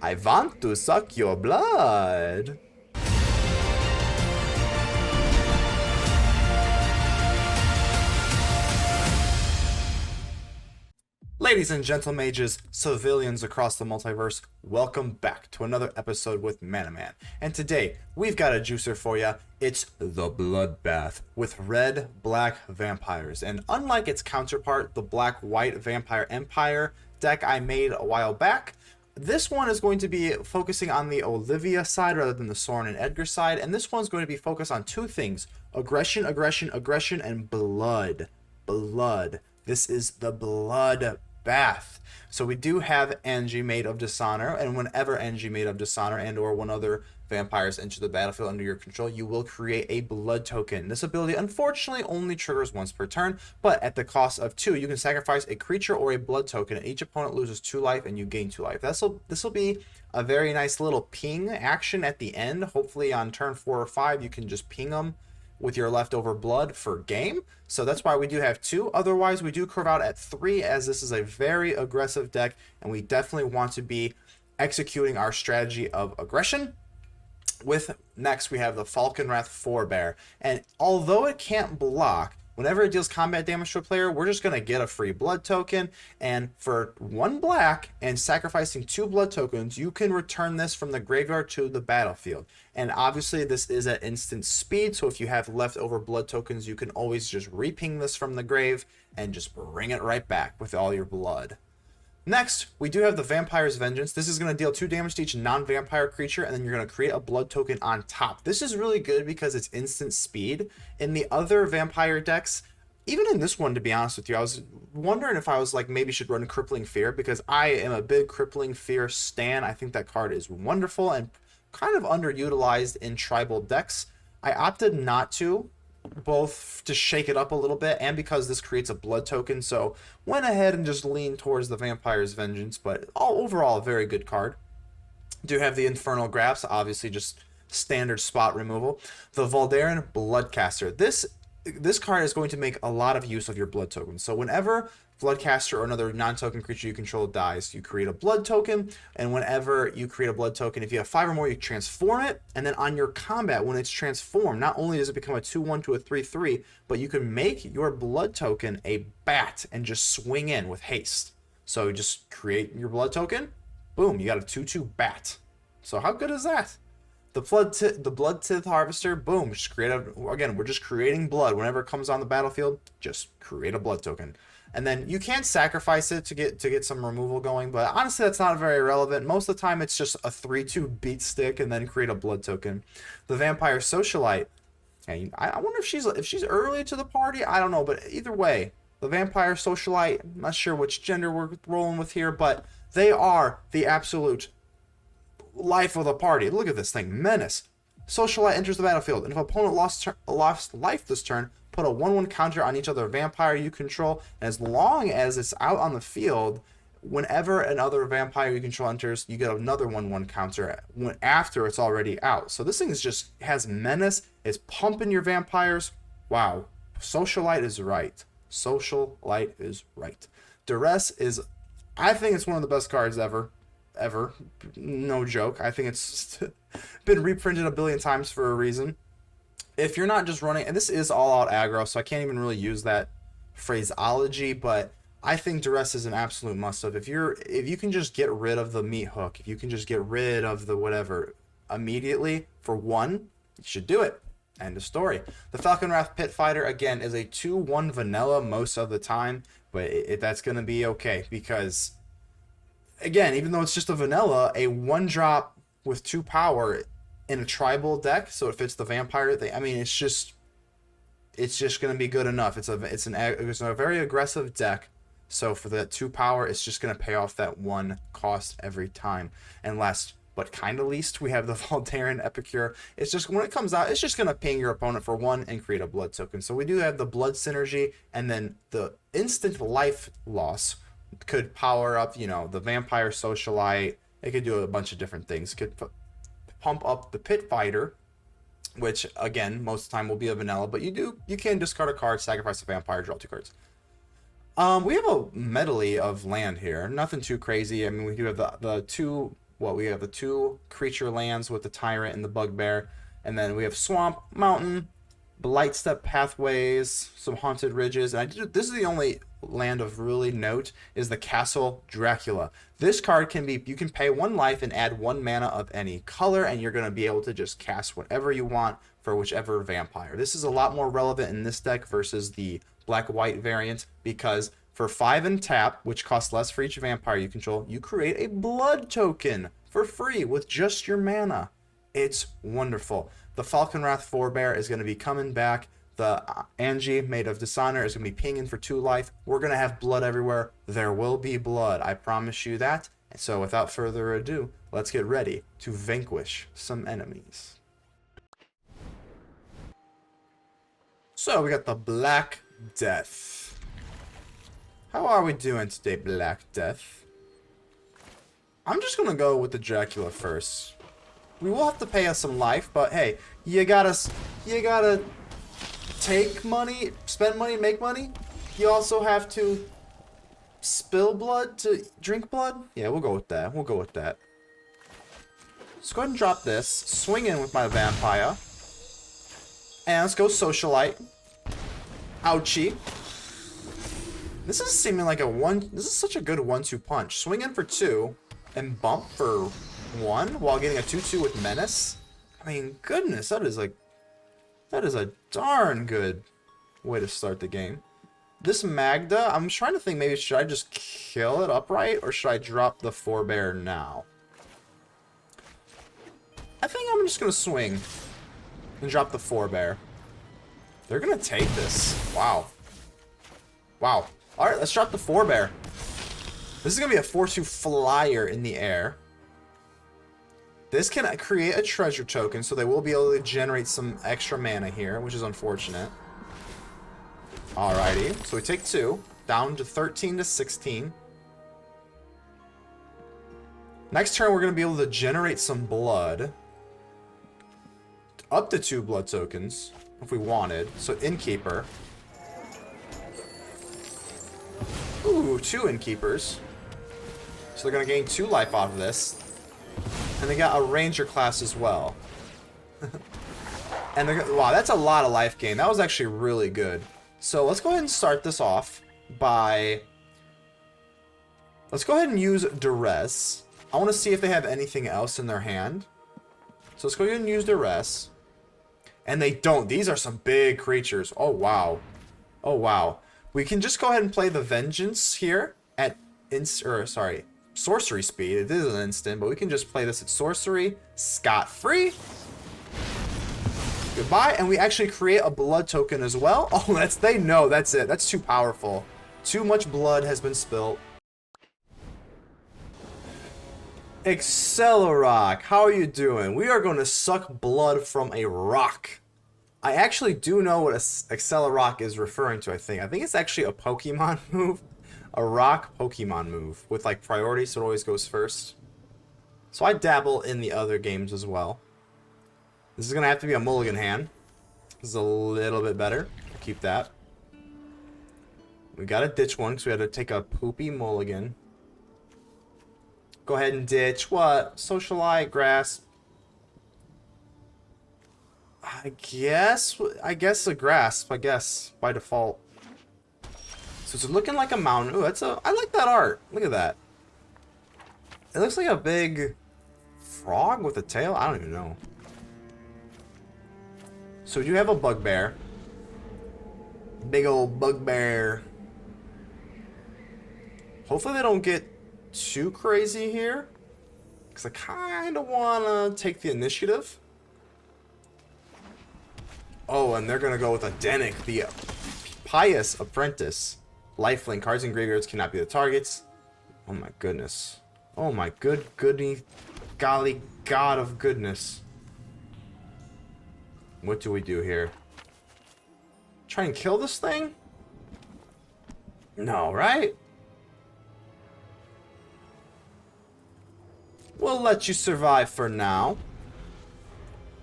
I want to suck your blood. Ladies and gentle mages, civilians across the multiverse, welcome back to another episode with ManaMan. And today, we've got a juicer for you. It's the Bloodbath with red-black vampires. And unlike its counterpart, the black-white Vampire Empire deck I made a while back, this one is going to be focusing on the Olivia side rather than the Soren and Edgar side. And this one's going to be focused on two things: aggression, aggression, aggression, and blood. Blood. This is the Bloodbath. So we do have Angie, Maid of Dishonor, and whenever Angie, Maid of Dishonor, and or one other vampires enter the battlefield under your control, you will create a blood token. This ability unfortunately only triggers once per turn, but at the cost of 2, you can sacrifice a creature or a blood token, and each opponent loses 2 life and you gain 2 life. This will be a very nice little ping action at the end. Hopefully on turn 4 or 5 you can just ping them with your leftover blood for game. So that's why we do have 2. Otherwise, we do curve out at 3, as this is a very aggressive deck, and we definitely want to be executing our strategy of aggression. With next, we have the Falconwrath Forebear, and although it can't block, whenever it deals combat damage to a player, we're just going to get a free blood token, and for 1 black and sacrificing 2 blood tokens, you can return this from the graveyard to the battlefield. And obviously this is at instant speed, so if you have leftover blood tokens, you can always just reping this from the grave and just bring it right back with all your blood. Next, we do have the Vampire's Vengeance. This is going to deal 2 damage to each non-vampire creature, and then you're going to create a blood token on top. This is really good because it's instant speed. In the other vampire decks, even in this one, to be honest with you, I was wondering if I was like maybe should run Crippling Fear, because I am a big Crippling Fear stan. I think that card is wonderful and kind of underutilized in tribal decks. I opted not to, both to shake it up a little bit and because this creates a blood token, so went ahead and just leaned towards the Vampire's Vengeance, but overall a very good card. Do have the Infernal Grasp, obviously just standard spot removal. The Voldaren Bloodcaster. This card is going to make a lot of use of your blood tokens. So whenever Bloodcaster or another non-token creature you control dies, you create a blood token, and whenever you create a blood token, if you have 5 or more, you transform it, and then on your combat, when it's transformed, not only does it become a 2/1 to a 3/3, but you can make your blood token a bat and just swing in with haste. So just create your blood token, boom, you got a 2/2 bat. So how good is that? The Blood Tith Harvester, boom, just create again, we're just creating blood. Whenever it comes on the battlefield, just create a blood token. And then you can sacrifice it to get some removal going, but honestly that's not very relevant. Most of the time it's just a 3/2 beat stick and then create a blood token. The Vampire Socialite, and I wonder if she's early to the party, I don't know, but either way, the Vampire Socialite, I'm not sure which gender we're rolling with here, but they are the absolute life of the party. Look at this thing, menace. Socialite enters the battlefield, and if opponent lost life this turn, put a 1/1 counter on each other vampire you control, and as long as it's out on the field, whenever another vampire you control enters, you get another 1/1 counter after it's already out. So this thing has menace, it's pumping your vampires. Wow, Socialite is right. Socialite is right. Duress is, I think it's one of the best cards ever, no joke. I think it's been reprinted a billion times for a reason. If you're not just running, and this is all out aggro, so I can't even really use that phraseology, but I think Duress is an absolute must-have. If you can just get rid of the meat hook, if you can just get rid of the whatever immediately for 1, you should do it. End of story. The Falconwrath Pit Fighter, again, is a 2/1 vanilla most of the time, but that's going to be okay, because again, even though it's just a vanilla, a 1-drop with 2 power in a tribal deck, so it fits the vampire thing. I mean, it's just going to be good enough. It's a very aggressive deck, so for that 2 power, it's just going to pay off that 1 cost every time. And last but kind of least, we have the Voldaren Epicure. It's just, when it comes out, it's just going to ping your opponent for 1 and create a blood token. So we do have the blood synergy, and then the instant life loss could power up, the Vampire Socialite. It could do a bunch of different things. It could pump up the Pit Fighter, which again most of the time will be a vanilla, but you can discard a card, sacrifice a vampire, draw 2 cards. We have a medley of land here. Nothing too crazy. I mean, we do have the 2 what we have the 2 creature lands with the Tyrant and the Bugbear, and then we have Swamp, Mountain, Blight Step Pathways, some Haunted Ridges, and this is the only land of really note is the Castle Dracula. This card can be, you can pay 1 life and add 1 mana of any color, and you're going to be able to just cast whatever you want for whichever vampire. This is a lot more relevant in this deck versus the black-white variant, because for 5 and tap, which costs less for each vampire you control, you create a blood token for free with just your mana. It's wonderful. The Falconwrath Forebear is going to be coming back. The Angie, Maid of Dishonor, is going to be pinging for 2 life. We're going to have blood everywhere. There will be blood. I promise you that. And so without further ado, let's get ready to vanquish some enemies. So we got the Black Death. How are we doing today, Black Death? I'm just going to go with the Dracula first. We will have to pay us some life, but hey, you gotta take money, spend money, make money. You also have to spill blood to drink blood. Yeah, we'll go with that. We'll go with that. Let's go ahead and drop this. Swing in with my vampire. And let's go Socialite. Ouchie. This is seeming like this is such a good 1-2 punch. Swing in for 2 and bump for 1 while getting a 2-2 with Menace. I mean, goodness, that is a darn good way to start the game. This Magda, I'm trying to think, maybe should I just kill it upright or should I drop the Forebear now? I think I'm just gonna swing and drop the Forebear. They're gonna take this. Wow. Wow. Alright, let's drop the Forebear. This is gonna be a 4-2 flyer in the air. This can create a treasure token, so they will be able to generate some extra mana here, which is unfortunate. Alrighty, so we take 2, down to 13 to 16. Next turn, we're going to be able to generate some blood. Up to 2 blood tokens, if we wanted. So Innkeeper. Ooh, 2 Innkeepers. So they're going to gain 2 life off of this. And they got a Ranger class as well. And they're, wow, that's a lot of life gain. That was actually really good. So let's go ahead and start this off by... Let's go ahead and use Duress. I want to see if they have anything else in their hand. So let's go ahead and use Duress. And they don't. These are some big creatures. Oh, wow. Oh, wow. We can just go ahead and play the Vengeance here at... sorcery speed. It is an instant, but we can just play this at sorcery, scot-free. Goodbye, and we actually create a blood token as well. Oh, they know that's it. That's too powerful. Too much blood has been spilt. Accelerock, how are you doing? We are going to suck blood from a rock. I actually do know what Accelerock is referring to, I think. I think it's actually a Pokemon move. A rock Pokemon move with like priority, so it always goes first. So I dabble in the other games as well. This is gonna have to be a mulligan hand. This is a little bit better. Keep that. We gotta ditch one because we had to take a poopy mulligan. Go ahead and ditch what? Socialite, Grasp. I guess a Grasp. I guess by default. So it's looking like a mountain. Ooh, I like that art. Look at that. It looks like a big frog with a tail. I don't even know. So we do have a Bugbear. Big old Bugbear. Hopefully they don't get too crazy here. Because I kind of want to take the initiative. Oh, and they're going to go with a Denick, the Pious Apprentice. Lifelink. Cards and graveyards cannot be the targets. Oh my goodness. Oh my goody golly god of goodness. What do we do here? Try and kill this thing? No, right? We'll let you survive for now.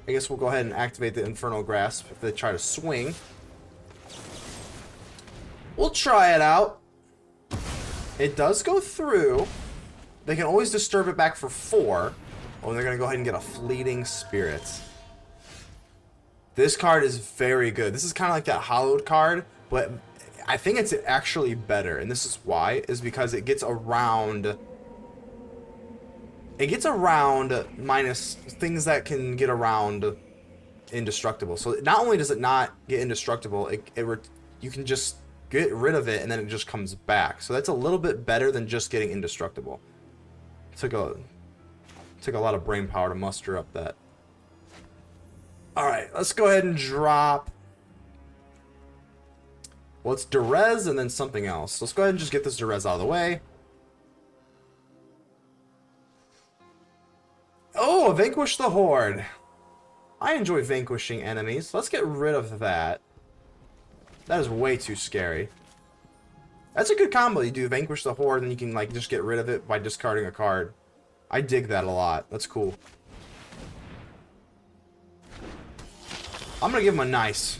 I guess we'll go ahead and activate the Infernal Grasp if they try to swing. We'll try it out. It does go through. they can always disturb it back for 4. Oh, and they're going to go ahead and get a Fleeting Spirit. This card is very good. This is kind of like that Hallowed card, but I think it's actually better. And this is why, is because it gets around... It gets around minus things that can get around indestructible. So not only does it not get indestructible, you can just get rid of it and then it just comes back. So that's a little bit better than just getting indestructible. Took a lot of brain power to muster up that. Alright, let's go ahead and drop... Well, it's Durez and then something else. Let's go ahead and just get this Durez out of the way. Oh, Vanquish the Horde. I enjoy vanquishing enemies. Let's get rid of that. That is way too scary. That's a good combo. You do Vanquish the Horde and you can like just get rid of it by discarding a card. I dig that a lot. That's cool. I'm gonna give him a nice.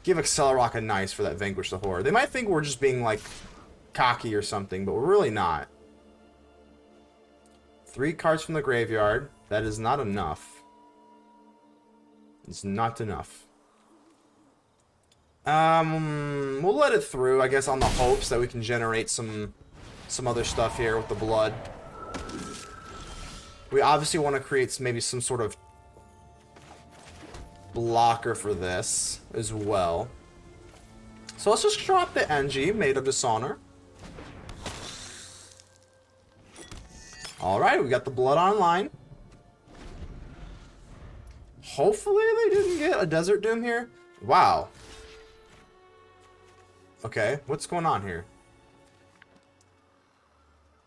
Give Accelerock a nice for that Vanquish the Horde. They might think we're just being like cocky or something, but we're really not. 3 cards from the graveyard. That is not enough. It's not enough. We'll let it through, I guess, on the hopes that we can generate some other stuff here with the blood. We obviously want to create maybe some sort of blocker for this as well. So let's just drop the NG, Made of Dishonor. Alright, we got the blood online. Hopefully they didn't get a Desert Doom here. Wow. Okay, what's going on here?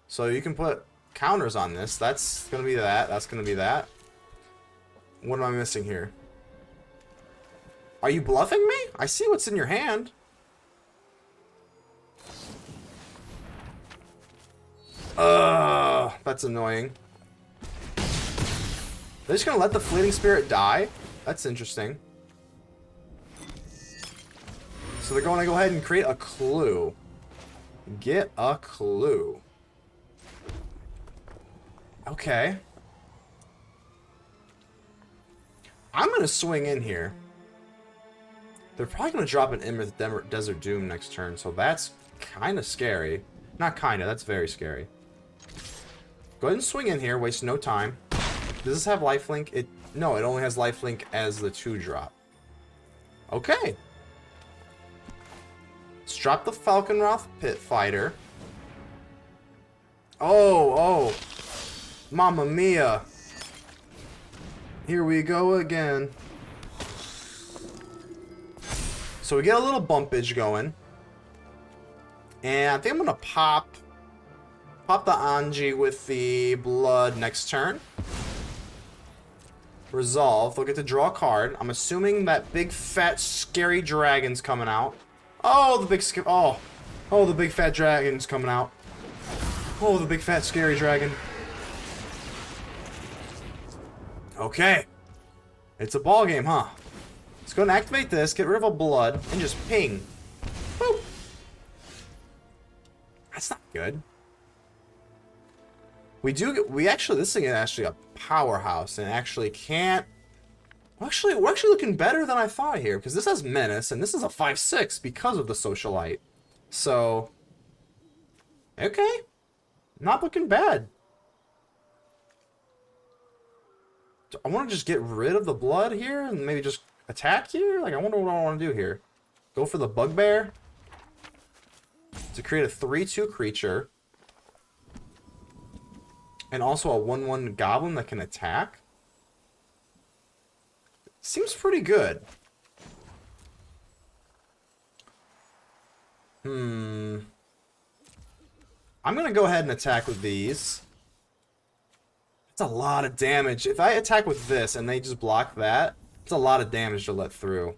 So you can put counters on this. That's going to be that. That's going to be that. What am I missing here? Are you bluffing me? I see what's in your hand. That's annoying. They're just gonna let the Fleeting Spirit die? That's interesting. So they're going to go ahead and create a clue. Get a clue. Okay. I'm gonna swing in here. They're probably gonna drop an Imrith Desert Doom next turn, so that's kind of scary. Not kinda, that's very scary. Go ahead and swing in here, waste no time. Does this have lifelink? No, it only has lifelink as the 2-drop. Okay. Let's drop the Falconroth Pit Fighter. Oh. Mamma mia. Here we go again. So we get a little bumpage going. And I think I'm going to pop the Anji with the blood next turn. Resolve. They'll get to draw a card. I'm assuming that big fat scary dragon's coming out. Oh, the big the big fat dragon's coming out. Oh, the big fat scary dragon. Okay. It's a ball game, huh? Let's go and activate this, get rid of a blood, and just ping. Boop. That's not good. This thing is actually a powerhouse and actually can't... we're actually looking better than I thought here, because this has Menace, and this is a 5/6 because of the Socialite. So... okay. Not looking bad. I want to just get rid of the blood here and maybe just attack here? Like, I wonder what I want to do here. Go for the Bugbear to create a 3/2 creature. And also a 1/1 goblin that can attack. Seems pretty good. I'm going to go ahead and attack with these. That's a lot of damage. If I attack with this and they just block that, it's a lot of damage to let through.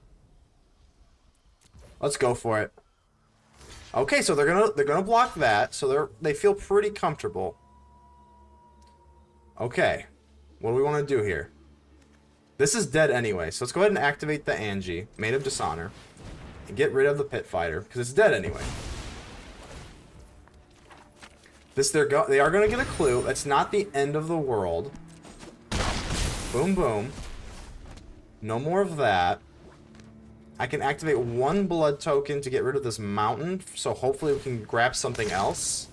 Let's go for it. Okay, so they're gonna block that, so they feel pretty comfortable. Okay, what do we want to do here? This is dead anyway, so let's go ahead and activate the Anji, Made of Dishonor, and get rid of the Pit Fighter, because it's dead anyway. They are gonna get a clue. That's not the end of the world. Boom, boom. No more of that. I can activate one blood token to get rid of this mountain, so hopefully we can grab something else.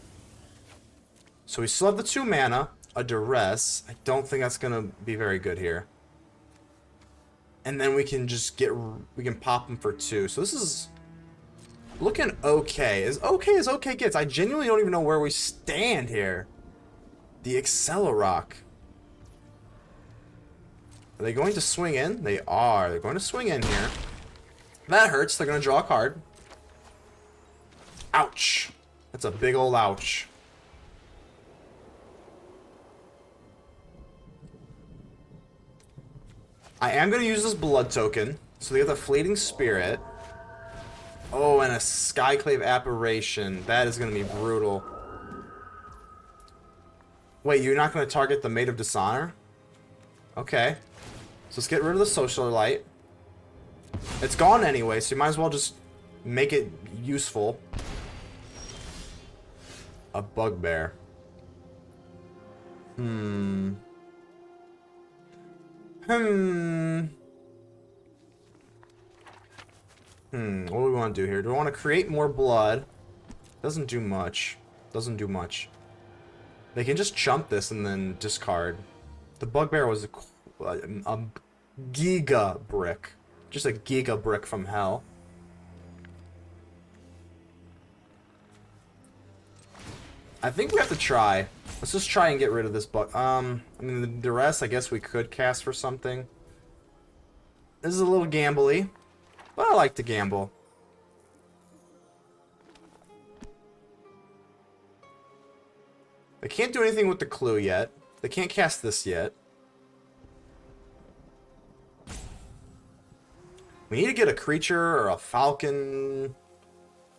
So we still have the 2 mana, a duress. I don't think that's gonna be very good here. And then we can just we can pop them for 2. So this is looking okay. As okay gets. I genuinely don't even know where we stand here. The Accelerock. Are they going to swing in? They are. They're going to swing in here. That hurts. They're going to draw a card. Ouch. That's a big old ouch. I am going to use this blood token. So they have the Fleeting Spirit. Oh, and a Skyclave Apparition. That is going to be brutal. Wait, you're not going to target the Maid of Dishonor? Okay. So let's get rid of the Social Light. It's gone anyway, so you might as well just make it useful. A Bugbear. What do we want to do here? Do we want to create more blood? Doesn't do much. Doesn't do much. They can just chump this and then discard. The Bugbear was a Giga Brick. Just a Giga Brick from hell. I think we have to try. Let's just try and get rid of this bug. I mean, the rest, I guess we could cast for something. This is a little gambly, but I like to gamble. They can't do anything with the clue yet. They can't cast this yet. We need to get a creature or a falcon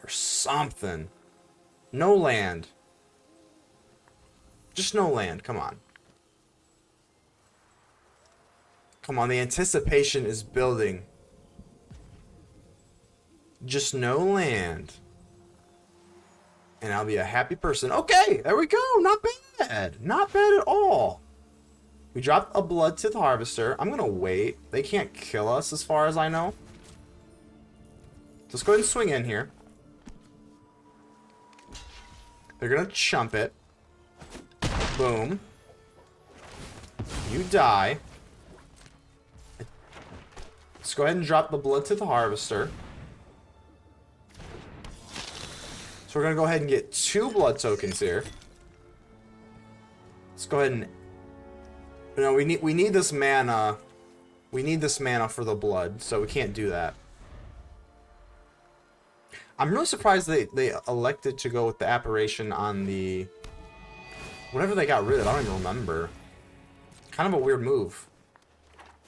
or something. No land. Just no land. Come on. Come on, the anticipation is building. Just no land. And I'll be a happy person. Okay, there we go. Not bad. Not bad at all. We dropped a Bloodtith Harvester. I'm going to wait. They can't kill us as far as I know. Let's go ahead and swing in here. They're going to chump it. Boom. You die. Let's go ahead and drop the Bloodtith Harvester. So we're going to go ahead and get 2 blood tokens here. Let's go ahead and... No, we need this mana. We need this mana for the blood, so we can't do that. I'm really surprised they elected to go with the apparition on the... Whatever they got rid of, I don't even remember. Kind of a weird move.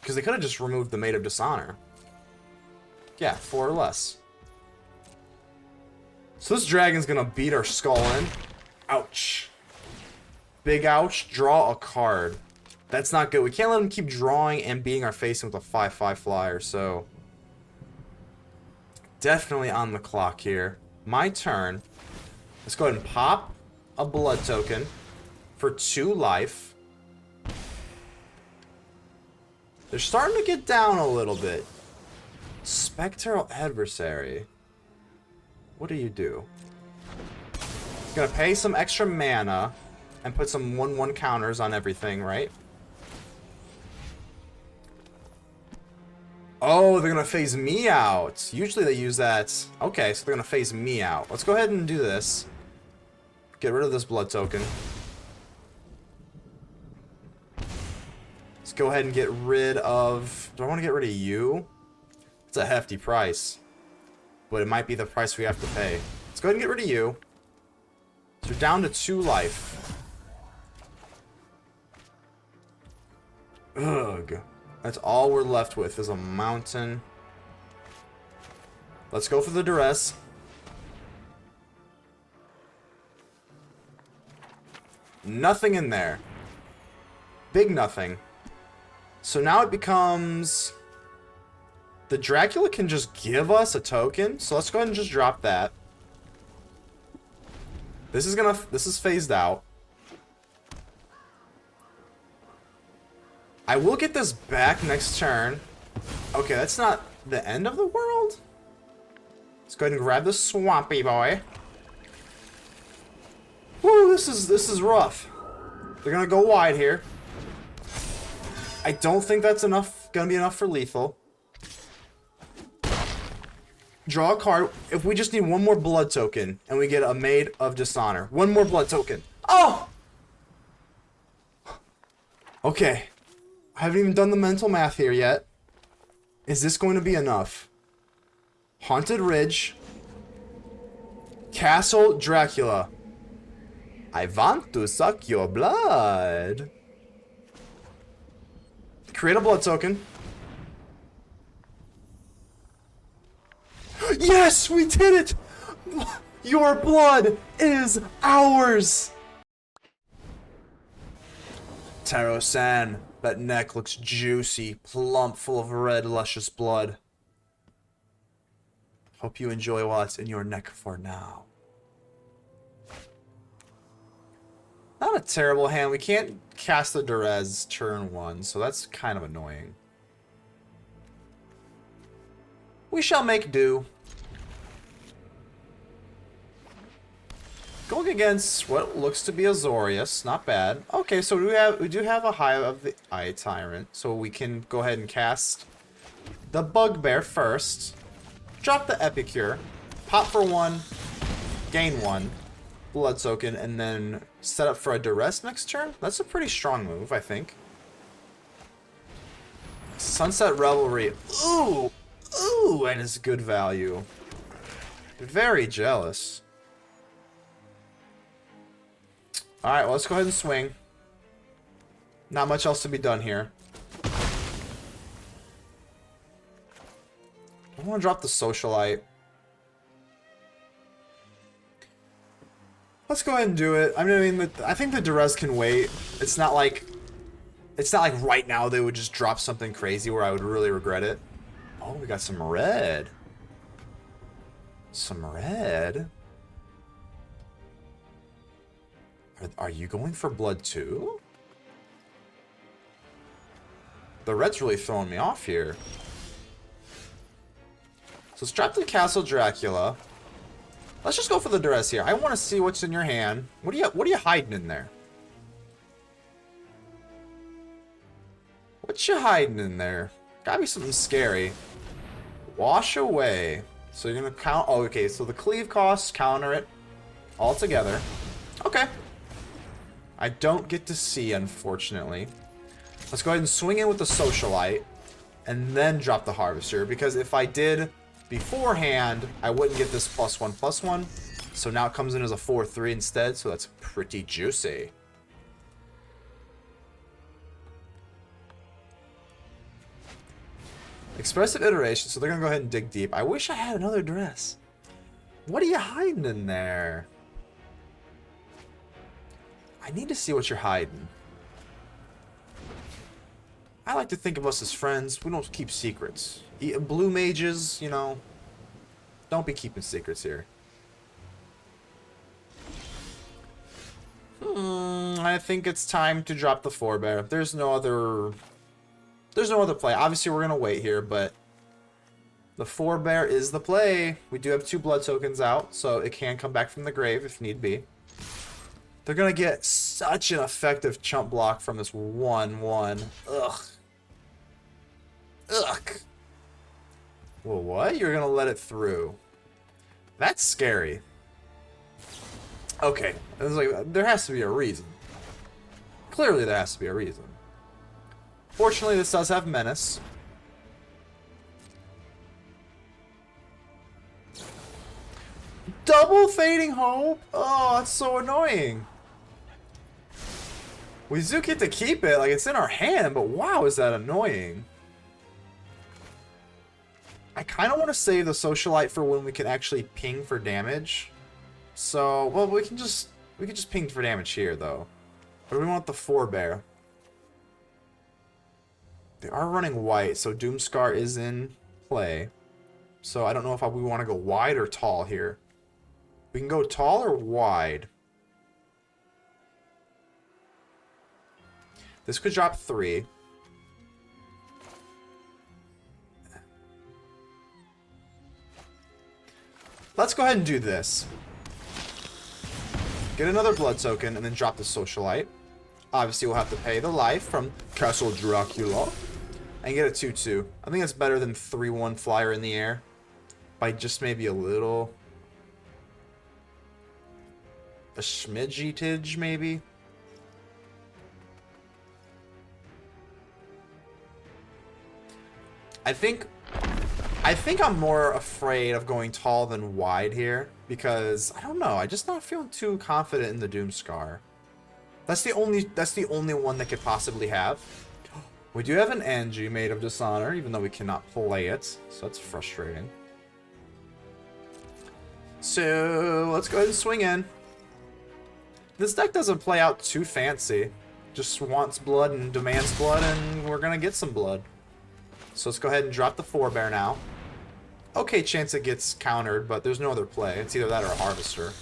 Because they could have just removed the Maid of Dishonor. Yeah, 4 or less. So this dragon's gonna beat our skull in. Ouch. Big ouch. Draw a card. That's not good. We can't let him keep drawing and beating our face in with a 5/5 flyer, so... Definitely on the clock here. My turn. Let's go ahead and pop a blood token for 2 life. They're starting to get down a little bit. Spectral Adversary. What do you do? You're gonna pay some extra mana and put some 1/1 counters on everything, right? Oh, they're gonna phase me out. Usually they use that. Okay, so they're gonna phase me out. Let's go ahead and do this. Get rid of this blood token. Let's go ahead and get rid of... Do I want to get rid of you? It's a hefty price. But it might be the price we have to pay. Let's go ahead and get rid of you. So we're down to 2 life. Ugh. That's all we're left with is a mountain. Let's go for the duress. Nothing in there. Big nothing. So now it becomes... The Dracula can just give us a token. So let's go ahead and just drop that. This is phased out. I will get this back next turn. Okay, that's not the end of the world. Let's go ahead and grab the Swampy Boy. Woo, this is rough. They're gonna go wide here. I don't think that's gonna be enough for lethal. Draw a card. If we just need one more blood token and we get a Maid of Dishonor. One more blood token. Oh! Okay. I haven't even done the mental math here yet. Is this going to be enough? Haunted Ridge. Castle Dracula. I want to suck your blood. Create a blood token. Yes, we did it! Your blood is ours! Taro-san, that neck looks juicy, plump, full of red, luscious blood. Hope you enjoy what's in your neck for now. Not a terrible hand. We can't cast the Durez turn 1, so that's kind of annoying. We shall make do. Going against what looks to be a Zorius, not bad. Okay, so we do have a Hive of the Eye Tyrant, so we can go ahead and cast the Bugbear first. Drop the Epicure, pop for 1, gain 1, blood token, and then set up for a Duress next turn. That's a pretty strong move, I think. Sunset Revelry. Ooh, ooh, and it's good value. Very jealous. Alright, well, let's go ahead and swing. Not much else to be done here. I want to drop the Socialite. Let's go ahead and do it. I mean, I think the Durez can wait. It's not like right now they would just drop something crazy where I would really regret it. Oh, we got some red. Some red. Are you going for blood too? The red's really throwing me off here. So let's drop the Castle Dracula. Let's just go for the Duress here. I want to see what's in your hand. What are you hiding in there? What you hiding in there? Gotta be something scary. Wash away. So you're gonna count. Oh, okay. So the cleave costs counter it all together. Okay. I don't get to see, unfortunately. Let's go ahead and swing in with the Socialite and then drop the Harvester, because if I did beforehand, I wouldn't get this +1/+1. So now it comes in as a 4/3 instead, so that's pretty juicy. Expressive Iteration, so they're gonna go ahead and dig deep. I wish I had another Duress. What are you hiding in there? I need to see what you're hiding. I like to think of us as friends. We don't keep secrets. Blue mages, you know, don't be keeping secrets here. I think it's time to drop the Forebear. There's no other play. Obviously, we're gonna wait here, but the Forebear is the play. We do have 2 blood tokens out, so it can come back from the grave if need be. They're gonna get such an effective chump block from this 1/1. Ugh. Ugh. Well, what? You're gonna let it through. That's scary. Okay. It was like, there has to be a reason. Clearly there has to be a reason. Fortunately, this does have Menace. Double Fading Hope? Oh, that's so annoying. We do get to keep it, like it's in our hand, but wow, is that annoying. I kind of want to save the Socialite for when we can actually ping for damage. So, well, we can just ping for damage here, though. But we want the Forebear. They are running white, so Doomscar is in play. So I don't know if we want to go wide or tall here. We can go tall or wide. This could drop 3. Let's go ahead and do this. Get another blood token and then drop the Socialite. Obviously, we'll have to pay the life from Castle Dracula. And get a 2-2. I think that's better than 3-1 flyer in the air. By just maybe a little. A smidgy-tidge, maybe? I think I'm more afraid of going tall than wide here. Because, I don't know, I just not feeling too confident in the Doomscar. That's the only one that could possibly have. We do have an Angie made of Dishonor, even though we cannot play it. So that's frustrating. So, let's go ahead and swing in. This deck doesn't play out too fancy. Just wants blood and demands blood, and we're going to get some blood. So let's go ahead and drop the Forebear now. Okay chance it gets countered, but there's no other play. It's either that or a Harvester.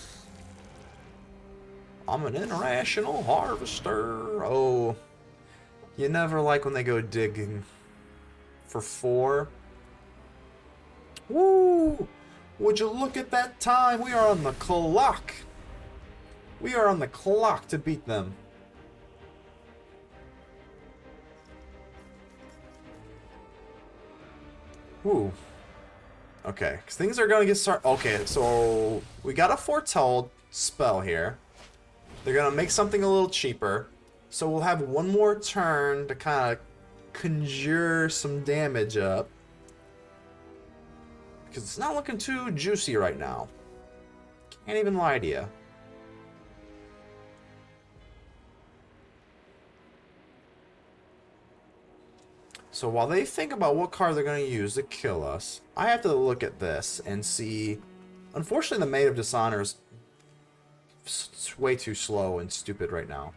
I'm an irrational Harvester. Oh. You never like when they go digging. For 4. Woo! Would you look at that time? We are on the clock. We are on the clock to beat them. Woo. Okay, because things are going to get started. Okay, so we got a Foretold spell here. They're going to make something a little cheaper. So we'll have one more turn to kind of conjure some damage up. Because it's not looking too juicy right now. Can't even lie to you. So while they think about what card they're going to use to kill us, I have to look at this and see... Unfortunately, the Maid of Dishonor is way too slow and stupid right now.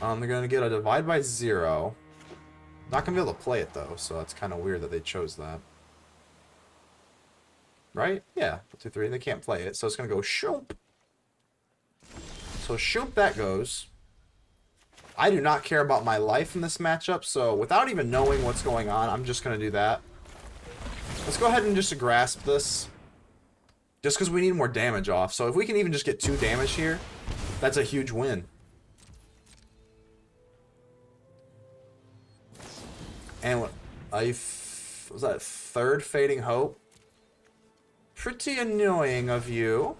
They're going to get a Divide by 0. Not going to be able to play it, though, so that's kind of weird that they chose that. Right? Yeah, 2, 3, they can't play it, so it's going to go shoop. So shoop that goes. I do not care about my life in this matchup, so without even knowing what's going on, I'm just going to do that. Let's go ahead and just grasp this. Just because we need more damage off. So if we can even just get 2 damage here, that's a huge win. And what? Was that 3rd Fading Hope? Pretty annoying of you.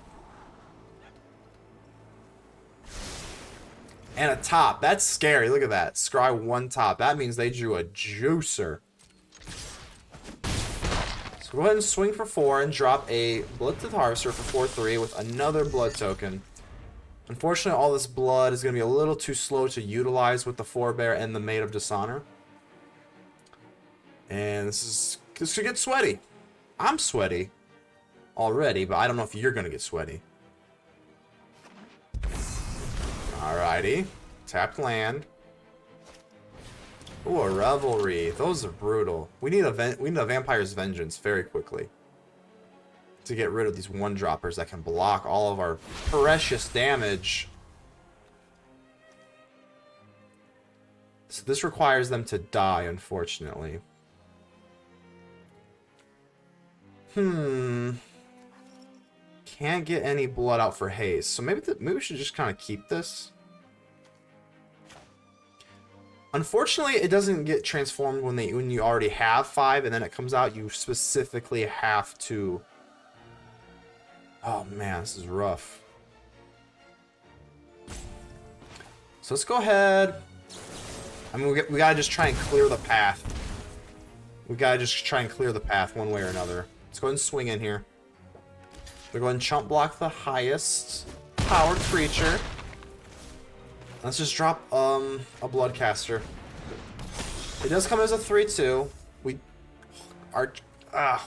And a top. That's scary. Look at that. Scry 1 top. That means they drew a juicer. So go ahead and swing for 4 and drop a Bloodtooth Harvester for 4-3 with another blood token. Unfortunately, all this blood is going to be a little too slow to utilize with the Forebear and the Maid of Dishonor. And this could get sweaty. I'm sweaty already, but I don't know if you're going to get sweaty. Alrighty. Tapped land. Ooh, a Revelry. Those are brutal. We need a Vampire's Vengeance very quickly to get rid of these 1-droppers that can block all of our precious damage. So this requires them to die, unfortunately. Can't get any blood out for haste. So maybe we should just kind of keep this. Unfortunately, it doesn't get transformed when you already have 5 and then it comes out. You specifically have to... Oh man, this is rough. So let's go ahead. I mean, we gotta just try and clear the path. We gotta just try and clear the path one way or another. Let's go ahead and swing in here. We're going to chump block the highest powered creature. Let's just drop a Bloodcaster. It does come as a 3-2.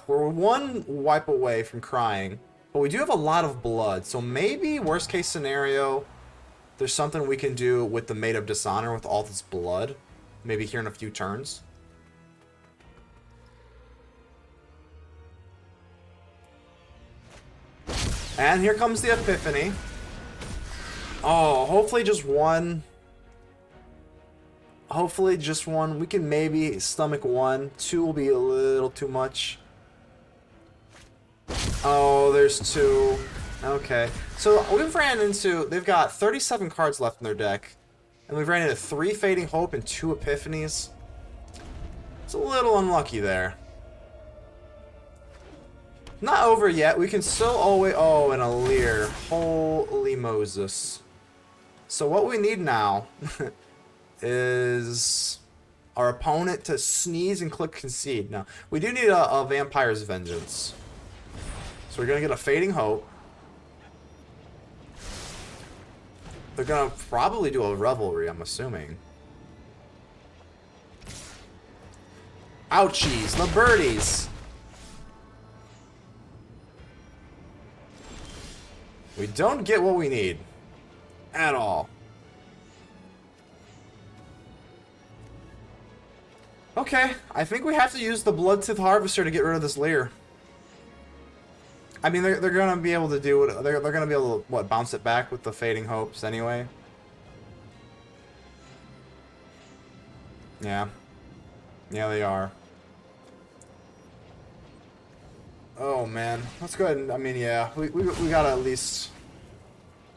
We're 1 wipe away from crying, but we do have a lot of blood. So maybe worst case scenario, there's something we can do with the Maid of Dishonor with all this blood. Maybe here in a few turns. And here comes the Epiphany. Oh, hopefully just one Hopefully just one. We can maybe stomach one. Two will be a little too much. Oh, there's two. Okay. So we've ran into... They've got 37 cards left in their deck. And we've ran into 3 Fading Hope and 2 Epiphanies. It's a little unlucky there. Not over yet. We can still always... Oh, and a Leer. Holy Moses. So what we need now is our opponent to sneeze and click Concede. Now, we do need a Vampire's Vengeance. So we're going to get a Fading Hope. They're going to probably do a Revelry, I'm assuming. Ouchies, the birdies. We don't get what we need. At all. Okay, I think we have to use the Bloodtooth Harvester to get rid of this Leer. I mean, they're gonna be able to do it. They're gonna be able to what, bounce it back with the Fading Hopes anyway. Yeah, they are. Oh man, let's go ahead and, I mean, yeah, we gotta at least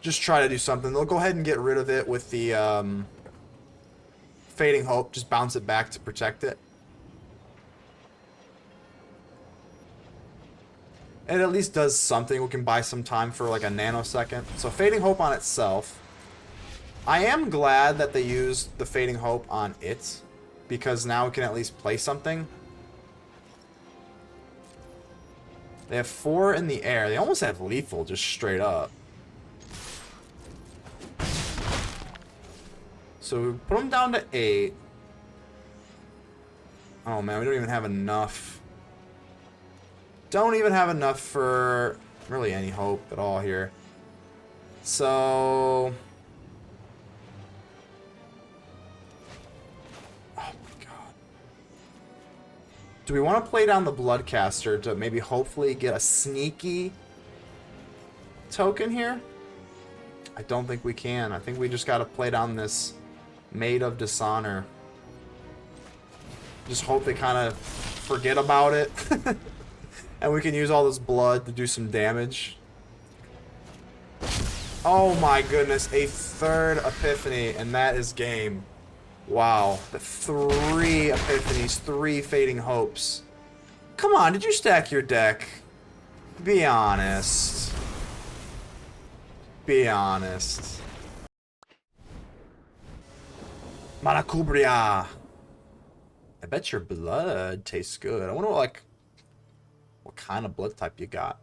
just try to do something. They'll go ahead and get rid of it with the Fading Hope. Just bounce it back to protect it. It at least does something. We can buy some time for like a nanosecond. So Fading Hope on itself. I am glad that they used the Fading Hope on it, because now we can at least play something. They have 4 in the air. They almost have lethal just straight up. So we put them down to 8. Oh man, we don't even have enough. Don't even have enough for really any hope at all here. So... Oh my god. Do we want to play down the Bloodcaster to maybe hopefully get a sneaky token here? I don't think we can. I think we just got to play down this Maid of Dishonor. Just hope they kind of forget about it. And we can use all this blood to do some damage. Oh my goodness, a 3rd Epiphany, and that is game. Wow, the 3 Epiphanies, 3 Fading Hopes. Come on, did you stack your deck? Be honest. Be honest. Maracubria. I bet your blood tastes good. I wonder what kind of blood type you got.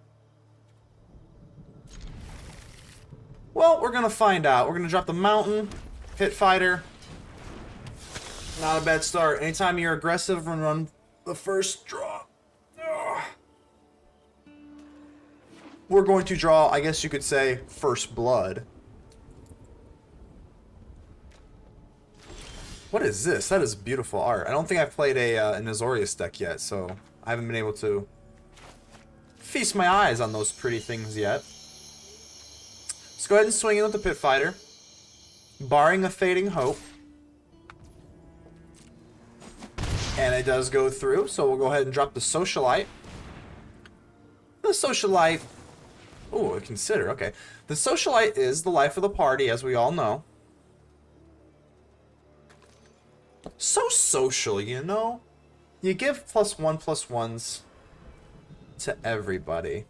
Well, we're gonna find out. We're gonna drop the Mountain, Pit Fighter. Not a bad start. Anytime you're aggressive, run the first draw. Ugh. We're going to draw, I guess you could say, first blood. What is this? That is beautiful art. I don't think I've played an Azorius deck yet, so I haven't been able to feast my eyes on those pretty things yet. Let's go ahead and swing in with the Pit Fighter. Barring a Fading Hope. And it does go through, so we'll go ahead and drop the Socialite. The Socialite... Ooh, consider, okay. The Socialite is the life of the party, as we all know. So social, you know? You give +1/+1s to everybody.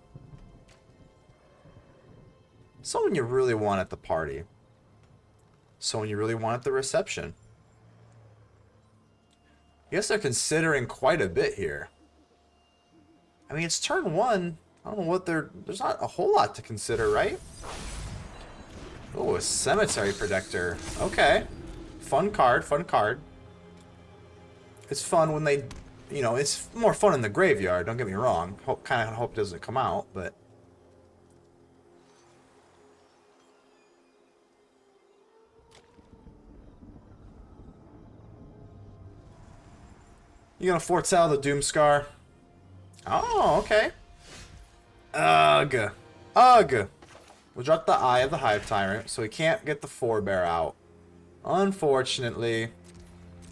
Someone you really want at the party. Someone you really want at the reception. I guess they're considering quite a bit here. I mean, it's turn 1. I don't know what there's not a whole lot to consider, right? Oh, a Cemetery Protector. Okay. Fun card, fun card. It's fun when they, you know, it's more fun in the graveyard, don't get me wrong. Kind of hope it doesn't come out, but... You gonna foretell the Doomscar? Oh, okay. Ugh. Ugh. We'll drop the Eye of the Hive Tyrant, so we can't get the Forebear out. Unfortunately.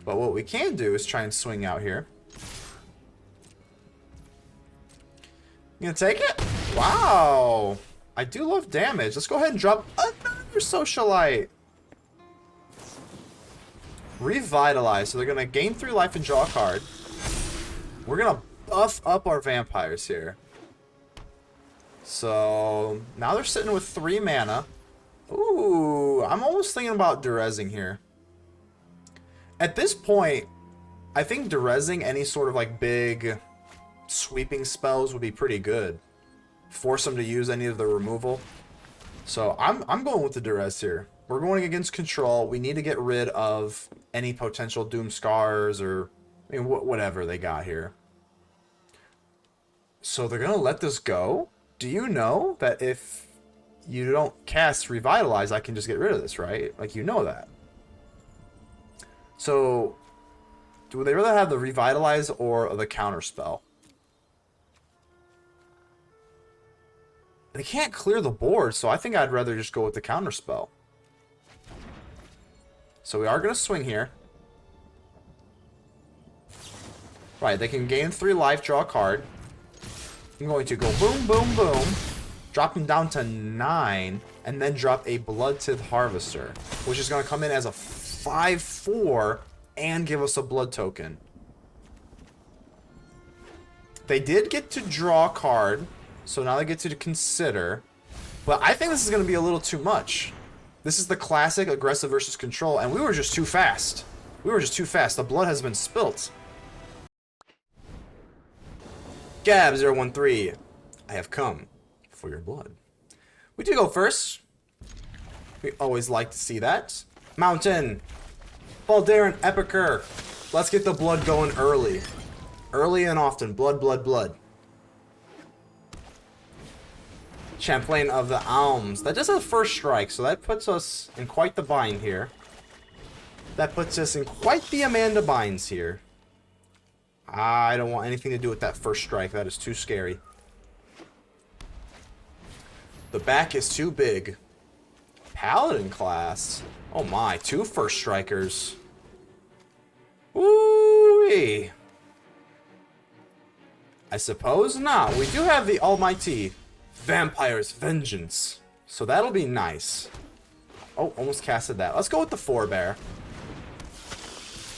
But what we can do is try and swing out here. You gonna take it? Wow. I do love damage. Let's go ahead and drop another socialite. Revitalize. So they're gonna gain 3 life and draw a card. We're gonna buff up our vampires here. So now they're sitting with 3 mana. Ooh, I'm almost thinking about Durezing here. At this point, I think Durezing any sort of like big sweeping spells would be pretty good. Force them to use any of the removal. So I'm going with the Durez here. We're going against control. We need to get rid of any potential Doom Scars or I mean, whatever they got here. So they're going to let this go? Do you know that if you don't cast Revitalize, I can just get rid of this, right? Like, you know that. So, do they rather have the Revitalize or the counter spell? They can't clear the board, so I think I'd rather just go with the counter spell. So we are going to swing here. Right, they can gain 3 life, draw a card. I'm going to go boom, boom, boom. Drop him down to 9. And then drop a Bloodtith Harvester. Which is going to come in as a 5/4 and give us a blood token. They did get to draw a card. So now they get to consider. But I think this is going to be a little too much. This is the classic aggressive versus control. And we were just too fast. We were just too fast. The blood has been spilt. Gab013, I have come for your blood. We do go first. We always like to see that. Mountain. Baldaran Epicur. Let's get the blood going early. Early and often. Blood, blood, blood. Champlain of the Alms. That does have first strike, so that puts us in quite the bind here. That puts us in quite the Amanda binds here. I don't want anything to do with that first strike. That is too scary. The back is too big. Paladin class. Oh my, 2 first strikers. Ooh-wee. I suppose not. We do have the almighty Vampire's Vengeance. So that'll be nice. Oh, almost casted that. Let's go with the forebear.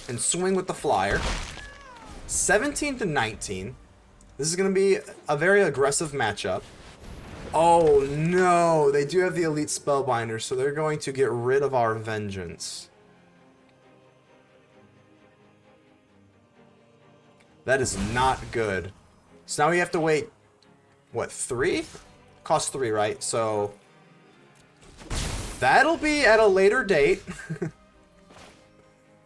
And swing with the flyer. 17 to 19. This is going to be a very aggressive matchup. Oh no, they do have the elite spellbinder, so they're going to get rid of our vengeance. That is not good. So now we have to wait, what, 3? Costs 3, right? So that'll be at a later date.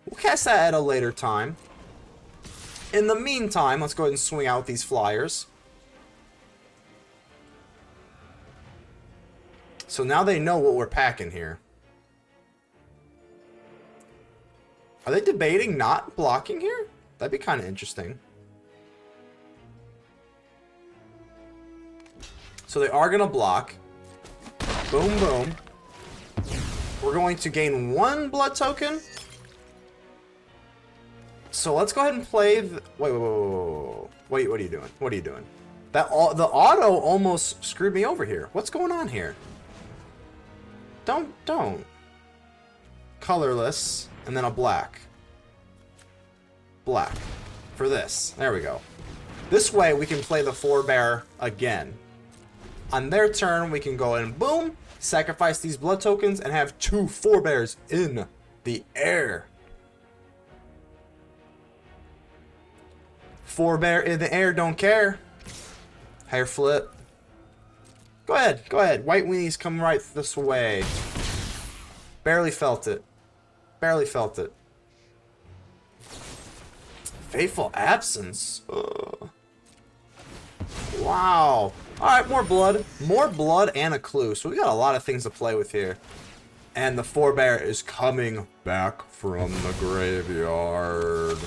We'll cast that at a later time. In the meantime, let's go ahead and swing out these flyers. So now they know what we're packing here. Are they debating not blocking here? That'd be kind of interesting. So they are going to block. Boom, boom. We're going to gain 1 blood token. So let's go ahead and play the... Wait, what are you doing? What are you doing? The auto almost screwed me over here. What's going on here? Don't. Colorless, and then a black. Black. For this. There we go. This way, we can play the forebear again. On their turn, we can go in, boom, sacrifice these blood tokens, and have 2 forebears in the air. Forebear in the air, don't care. Hair flip. Go ahead. White weenies come right this way. Barely felt it. Barely felt it. Fateful Absence. Ugh. Wow. Alright, more blood. More blood and a clue. So we got a lot of things to play with here. And the forebear is coming back from the graveyard.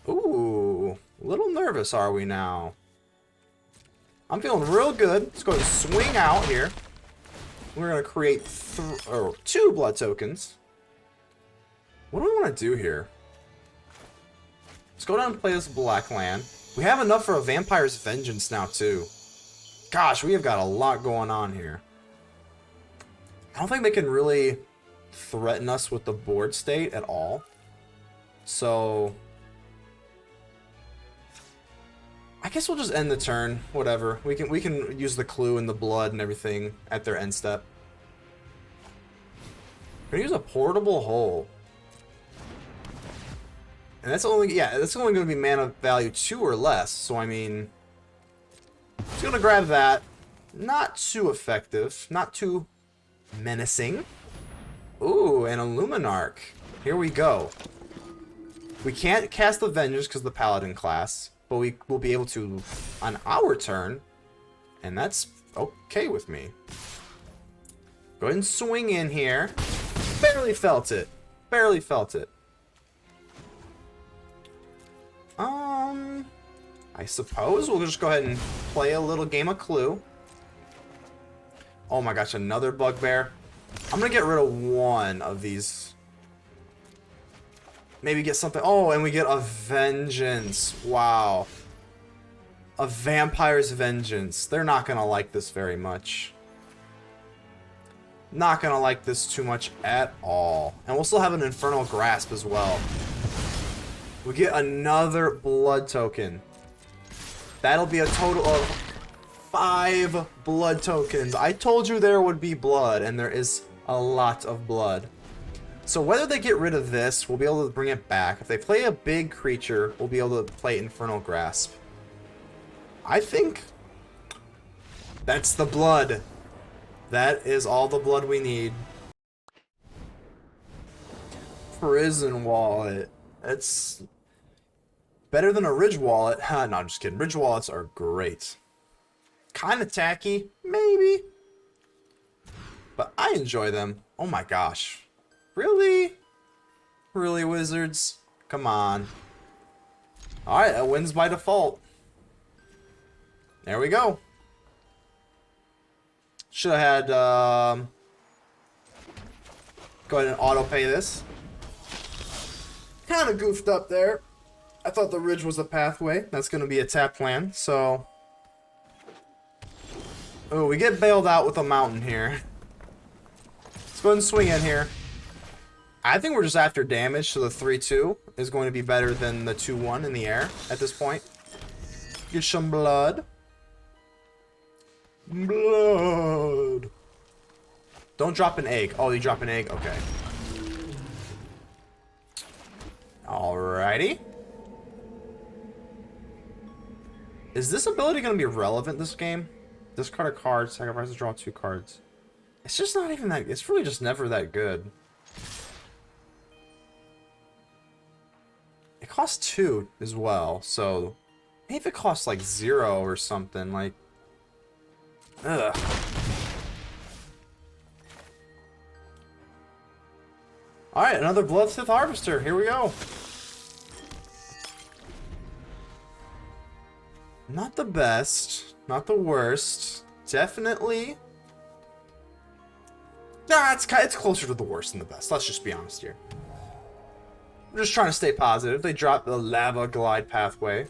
Ooh, a little nervous are we now? I'm feeling real good. Let's go ahead and swing out here. We're going to create 2 blood tokens. What do we want to do here? Let's go down and play this black land. We have enough for a Vampire's Vengeance now, too. Gosh, we have got a lot going on here. I don't think they can really threaten us with the board state at all. So I guess we'll just end the turn. Whatever. We can use the clue and the blood and everything at their end step. We're gonna use a portable hole. And that's only going to be mana value 2 or less. So I mean, just gonna grab that. Not too effective, not too menacing. Ooh, an Illuminarch. Here we go. We can't cast the Vengeance because of the Paladin class, but we will be able to on our turn, and that's okay with me. Go ahead and swing in here. Barely felt it. Barely felt it. I suppose we'll just go ahead and play a little game of Clue. Oh my gosh, another Bugbear. I'm gonna get rid of one of these. Maybe get something. Oh, and we get a Vengeance. Wow. A Vampire's Vengeance. They're not gonna like this very much. Not gonna like this too much at all. And we'll still have an Infernal Grasp as well. We get another blood token. That'll be a total of 5 blood tokens. I told you there would be blood, and there is a lot of blood. So whether they get rid of this, we'll be able to bring it back. If they play a big creature, we'll be able to play Infernal Grasp. I think that's the blood. That is all the blood we need. Prison Wallet. It's better than a Ridge Wallet. No, I'm just kidding. Ridge Wallets are great. Kind of tacky, maybe. But I enjoy them. Oh my gosh. Really? Really, Wizards? Come on. Alright, that wins by default. There we go. Should have had, go ahead and auto-pay this. Kind of goofed up there. I thought the Ridge was a pathway. That's going to be a tap land, so... Oh, we get bailed out with a mountain here. Let's go ahead and swing in here. I think we're just after damage, so the 3-2 is going to be better than the 2-1 in the air at this point. Get some blood. Blood. Don't drop an egg. Oh, you drop an egg? Okay. Alrighty. Is this ability going to be relevant this game? Discard a card, sacrifice to draw 2 cards. It's just not even that... It's really just never that good. It costs 2 as well, so... Maybe if it costs like 0 or something, like... Ugh. Alright, another Bloodthith Harvester. Here we go. Not the best. Not the worst. Definitely. Nah, it's closer to the worst than the best. Let's just be honest here. I'm just trying to stay positive. They dropped the Lava Glide Pathway.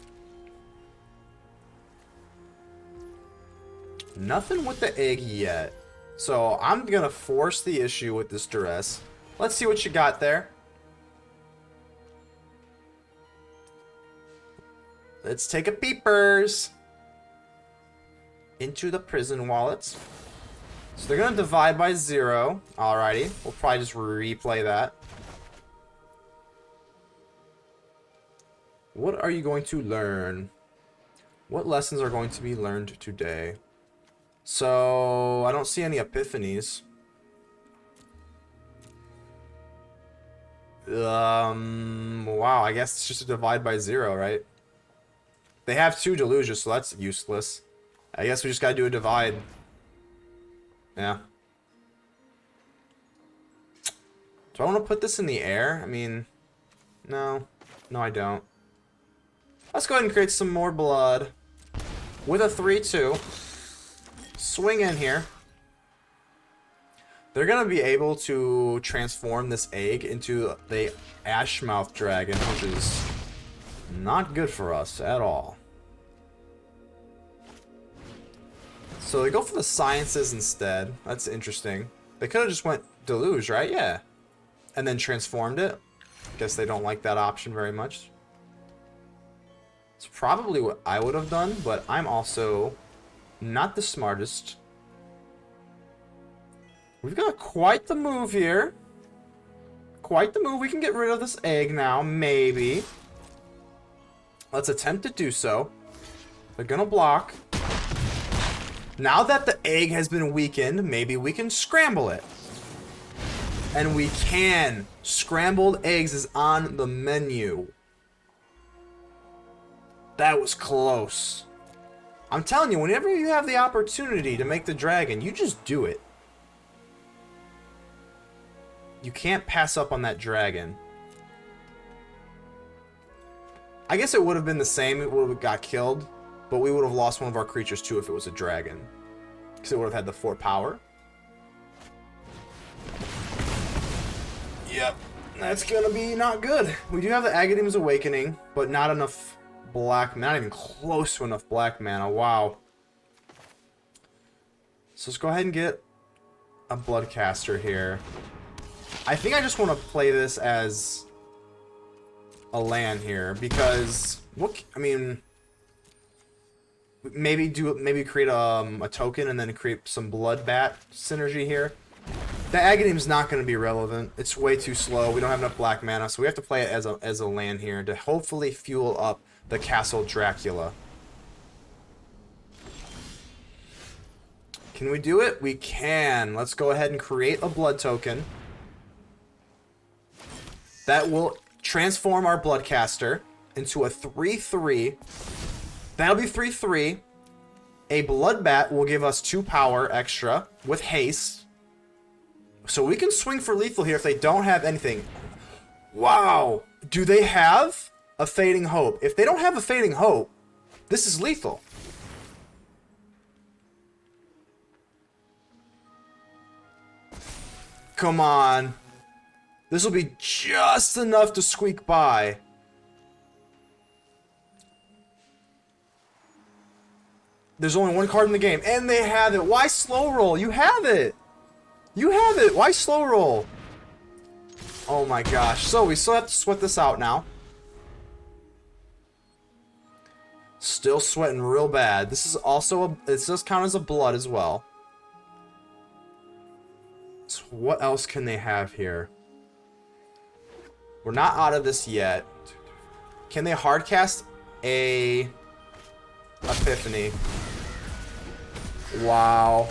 Nothing with the egg yet. So I'm going to force the issue with this Duress. Let's see what you got there. Let's take a peepers into the prison wallets. So they're going to divide by 0. Alrighty. We'll probably just replay that. What are you going to learn? What lessons are going to be learned today? So, I don't see any epiphanies. Wow, I guess it's just a divide by 0, right? They have 2 Deluges, so that's useless. I guess we just gotta do a divide. Yeah. Do I want to put this in the air? I mean, no. No, I don't. Let's go ahead and create some more blood. With a 3-2. Swing in here. They're gonna be able to transform this egg into the Ashmouth Dragon, which is not good for us at all. So they go for the sciences instead. That's interesting. They could have just went Deluge, right? Yeah. And then transformed it. Guess they don't like that option very much. It's probably what I would have done, but I'm also not the smartest. We've got quite the move here. Quite the move. We can get rid of this egg now, maybe. Let's attempt to do so. They're gonna block. Now that the egg has been weakened, maybe we can scramble it. And we can. Scrambled eggs is on the menu. That was close. I'm telling you, whenever you have the opportunity to make the dragon, you just do it. You can't pass up on that dragon. I guess it would have been the same. It would have got killed. But we would have lost one of our creatures too if it was a dragon. Because it would have had the 4 power. Yep. That's going to be not good. We do have the Agadeem's Awakening. But not enough black. Not even close to enough black mana. Wow. So let's go ahead and get a Bloodcaster here. I think I just want to play this as a land here. Because, what, I mean... Maybe create a token and then create some Bloodbat synergy here. The Agadeem's not going to be relevant. It's way too slow. We don't have enough black mana, so we have to play it as a land here to hopefully fuel up the Castle Dracula. Can we do it? We can. Let's go ahead and create a blood token. That will transform our Bloodcaster into a 3/3. That'll be 3/3. A Bloodbat will give us 2 power extra with haste. So we can swing for lethal here if they don't have anything. Wow. Do they have a Fading Hope? If they don't have a Fading Hope, this is lethal. Come on. This will be just enough to squeak by. There's only 1 card in the game, and they have it. Why slow roll? You have it. You have it. Why slow roll? Oh my gosh. So we still have to sweat this out now. Still sweating real bad. This is also it does count as a blood as well. So what else can they have here? We're not out of this yet. Can they hardcast a Epiphany? Wow.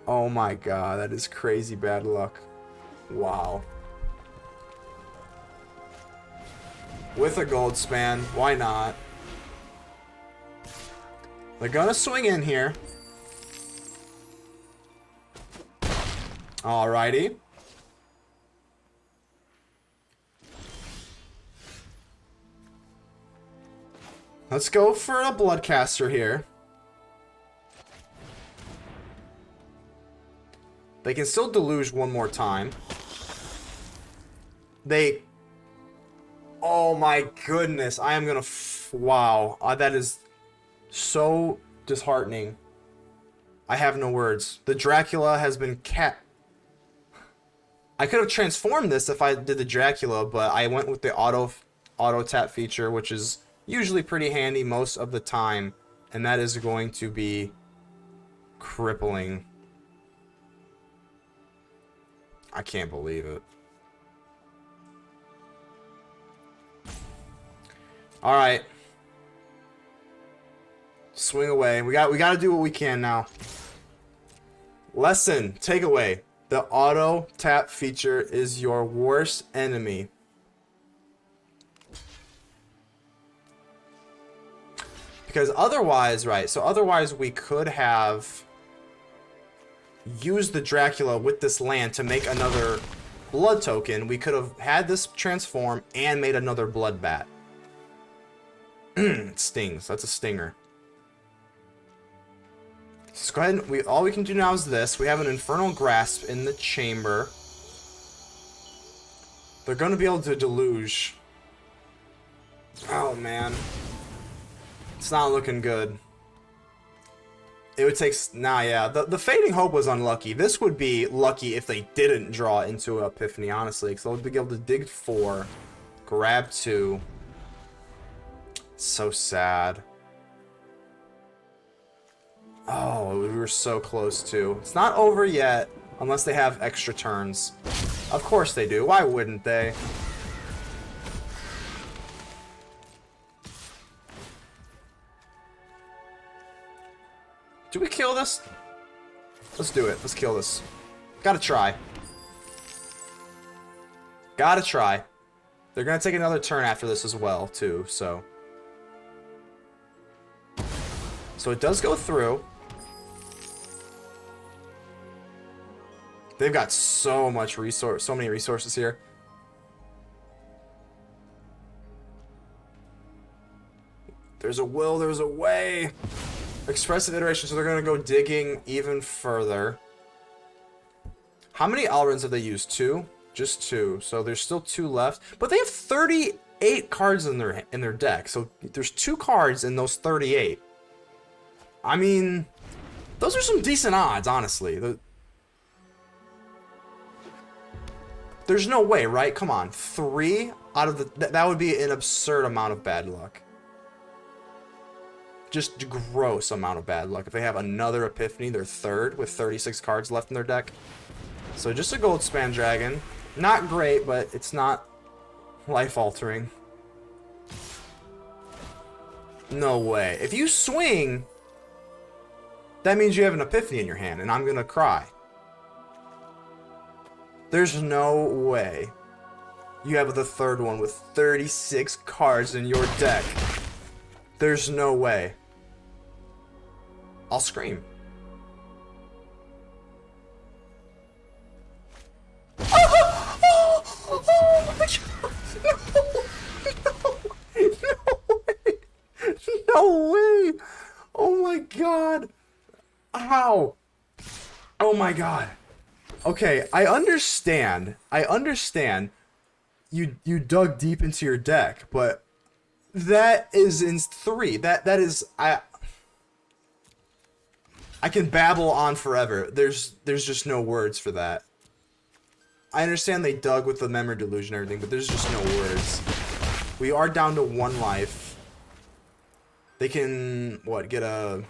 Oh my god, that is crazy bad luck. Wow. With a gold span, why not? They're gonna swing in here. Alrighty. Let's go for a Bloodcaster here. They can still deluge one more time. Oh my goodness. I am gonna... wow. That is so disheartening. I have no words. The Dracula has been I could have transformed this if I did the Dracula, but I went with the auto tap feature, which is usually pretty handy most of the time. And that is going to be crippling. I can't believe it. All right. Swing away. We got to do what we can now. Lesson, takeaway. The auto tap feature is your worst enemy. Because otherwise, right, so otherwise we could have used the Dracula with this land to make another blood token. We could have had this transform and made another Bloodbat. It stings. That's a stinger. Let's go ahead and all we can do now is this. We have an Infernal Grasp in the chamber. They're going to be able to deluge. Oh, man. It's not looking good. It would take... Nah, yeah. The Fading Hope was unlucky. This would be lucky if they didn't draw into Epiphany, honestly. Because they'll be able to dig 4, grab 2. So sad. Oh, we were so close, too. It's not over yet, unless they have extra turns. Of course they do. Why wouldn't they? Do we kill this? Let's do it. Let's kill this. Gotta try. Gotta try. They're gonna take another turn after this as well, too, so... So it does go through. They've got so much resource, so many resources here. There's a will, there's a way. Expressive iteration, so they're gonna go digging even further. How many Alrons have they used? 2? Just 2. So there's still 2 left. But they have 38 cards in their deck. So there's 2 cards in those 38. I mean, those are some decent odds, honestly. There's no way, right? Come on. 3 out of the... That would be an absurd amount of bad luck. Just gross amount of bad luck. If they have another Epiphany, they're 3rd with 36 cards left in their deck. So just a gold span dragon. Not great, but it's not life-altering. No way. If you swing, that means you have an Epiphany in your hand, and I'm gonna cry. There's no way you have the 3rd one with 36 cards in your deck. There's no way. I'll scream. Oh my God. No. No way. Oh my God. How? Oh my God. Okay, I understand. You dug deep into your deck, but that is in 3. That is I can babble on forever. There's just no words for that. I understand they dug with the memory delusion and everything, but there's just no words. We are down to 1 life. They can what, get a...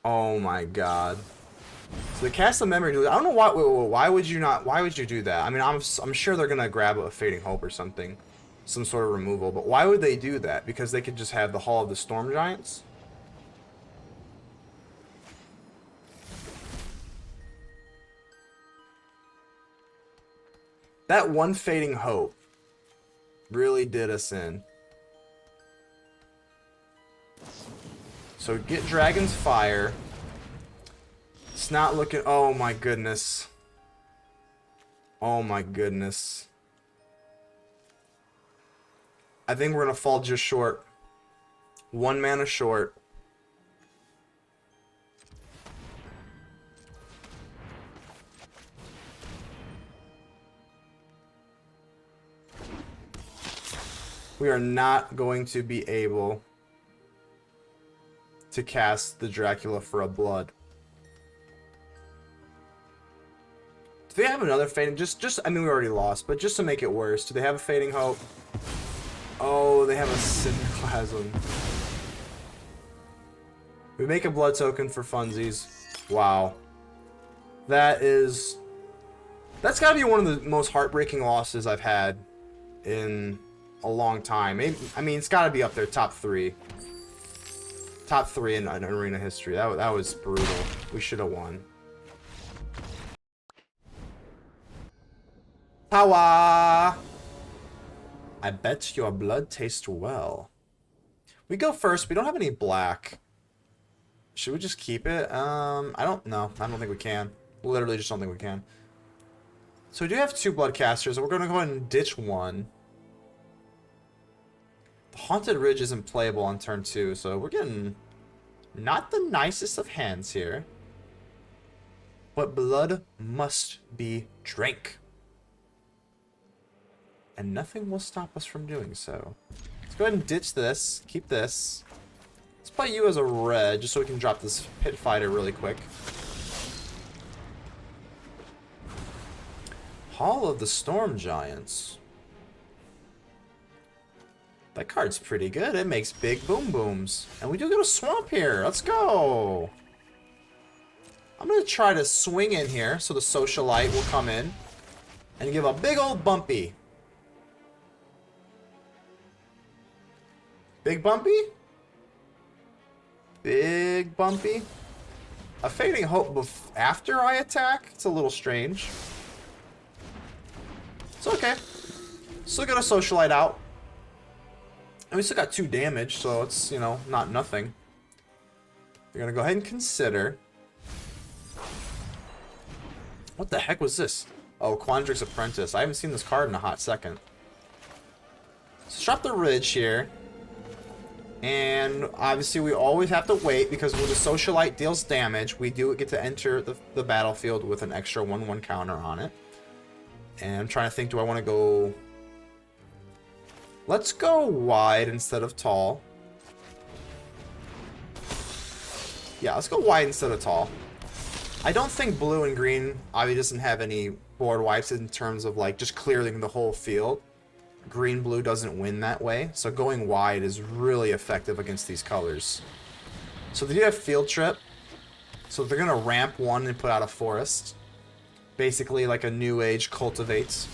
Oh my God. So they cast the memory delusion. I don't know why would you not, why would you do that? I mean, I'm sure they're gonna grab a Fading Hope or something. Some sort of removal, but why would they do that? Because they could just have the Hall of the Storm Giants? That one Fading Hope really did us in. So get Dragon's Fire. It's not looking... Oh my goodness. Oh my goodness. I think we're gonna fall just short. 1 mana short. We are not going to be able to cast the Dracula for a blood. Do they have another Fading? I mean, we already lost, but just to make it worse, do they have a Fading Hope? Oh, they have a Synclasm. We make a blood token for funsies. Wow. That's gotta be one of the most heartbreaking losses I've had in a long time. Maybe, I mean, it's gotta be up there, top 3. Top 3 in arena history. That was brutal. We should have won. Power! I bet your blood tastes well. We go first. We don't have any black. Should we just keep it? I don't know. I don't think we can. Literally just don't think we can. So we do have 2 blood casters. We're going to go ahead and ditch 1. The Haunted Ridge isn't playable on turn 2, so we're getting Not the nicest of hands here. But blood must be drank. And nothing will stop us from doing so. Let's go ahead and ditch this. Keep this. Let's play you as a red, just so we can drop this Pit Fighter really quick. Hall of the Storm Giants. That card's pretty good. It makes big boom booms. And we do get a swamp here. Let's go. I'm going to try to swing in here so the Socialite will come in and give a big old bumpy. Big bumpy? Big bumpy? A Fading Hope after I attack? It's a little strange. It's okay. Still got a Socialite out. And we still got 2 damage, so it's, you know, not nothing. We're going to go ahead and consider. What the heck was this? Oh, Quandrix's Apprentice. I haven't seen this card in a hot second. So drop the Ridge here. And obviously we always have to wait because when the Socialite deals damage, we do get to enter the battlefield with an extra 1/1 counter on it. And I'm trying to think, do I want to go... Let's go wide instead of tall. Yeah, let's go wide instead of tall. I don't think blue and green obviously doesn't have any board wipes in terms of like just clearing the whole field. Green-blue doesn't win that way, so going wide is really effective against these colors. So they do have Field Trip, so they're going to ramp 1 and put out a Forest. Basically like a New Age Cultivates.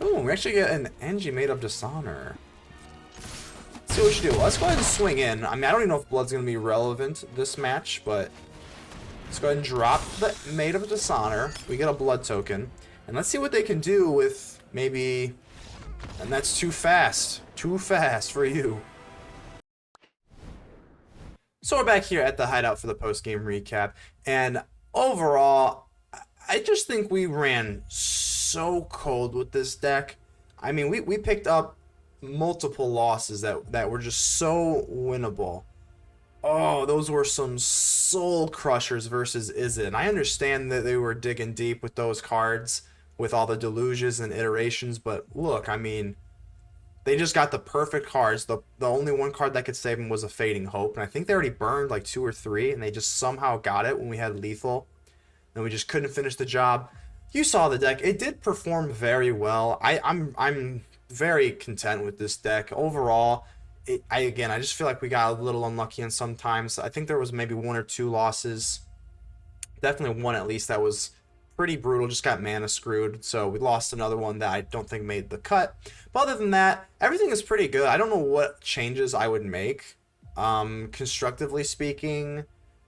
Ooh, we actually get an Engie Made of Dishonor. Let's see what we should do. Let's go ahead and swing in. I mean, I don't even know if Blood's going to be relevant this match, but let's go ahead and drop the Made of Dishonor. We get a Blood token. And let's see what they can do with maybe... And that's too fast. Too fast for you. So we're back here at the hideout for the post-game recap. And overall, I just think we ran so cold with this deck. I mean, we picked up multiple losses that were just so winnable. Oh, those were some soul crushers versus Izzet. And I understand that they were digging deep with those cards, with all the delusions and iterations, but look, I mean, they just got the perfect cards. The only one card that could save them was a Fading Hope, and I think they already burned like 2 or 3, and they just somehow got it when we had lethal, and we just couldn't finish the job. You saw the deck. It did perform very well. I'm very content with this deck. Overall, I just feel like we got a little unlucky, and sometimes I think there was maybe 1 or 2 losses. Definitely 1 at least that was pretty brutal, just got mana screwed. So we lost another one that I don't think made the cut. But other than that, everything is pretty good. I don't know what changes I would make. Constructively speaking,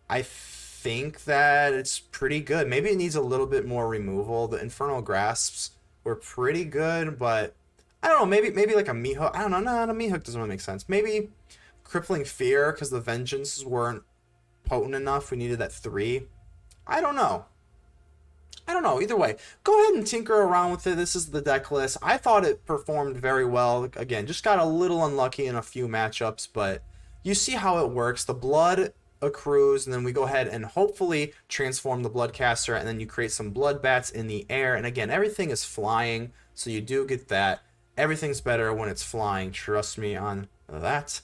I think that it's pretty good. Maybe it needs a little bit more removal. The Infernal Grasps were pretty good, but I don't know, maybe like a Meathook. I don't know, no, a Meathook doesn't really make sense. Maybe Crippling Fear, because the Vengeances weren't potent enough. We needed that 3. I don't know. Either way, go ahead and tinker around with it. This is the deck list. I thought it performed very well. Again, just got a little unlucky in a few matchups, but you see how it works. The blood accrues, and then we go ahead and hopefully transform the Bloodcaster, and then you create some blood bats in the air. And again, everything is flying, so you do get that. Everything's better when it's flying. Trust me on that.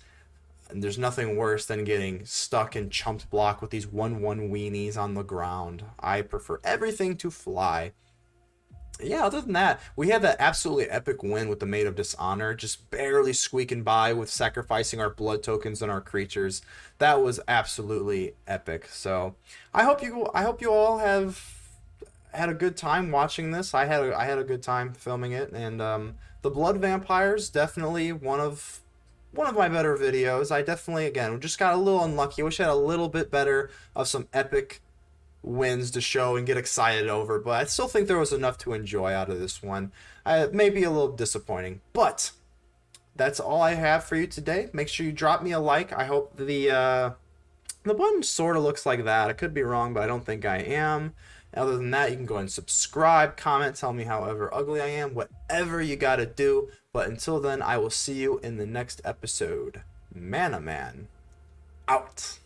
And there's nothing worse than getting stuck in chumped block with these 1/1 weenies on the ground. I prefer everything to fly. Yeah, other than that, we had that absolutely epic win with the Maid of Dishonor, just barely squeaking by with sacrificing our blood tokens and our creatures. That was absolutely epic. So I hope you all have had a good time watching this. I had a good time filming it, and the Blood Vampires, definitely one of my better videos. I definitely, again, just got a little unlucky. I wish I had a little bit better of some epic wins to show and get excited over, but I still think there was enough to enjoy out of this one. Maybe a little disappointing, but that's all I have for you today. Make sure you drop me a like. I hope the button sort of looks like that. I could be wrong, but I don't think I am. Other than that, you can go and subscribe, comment, tell me however ugly I am, whatever you gotta do. But until then, I will see you in the next episode. ManaMan out.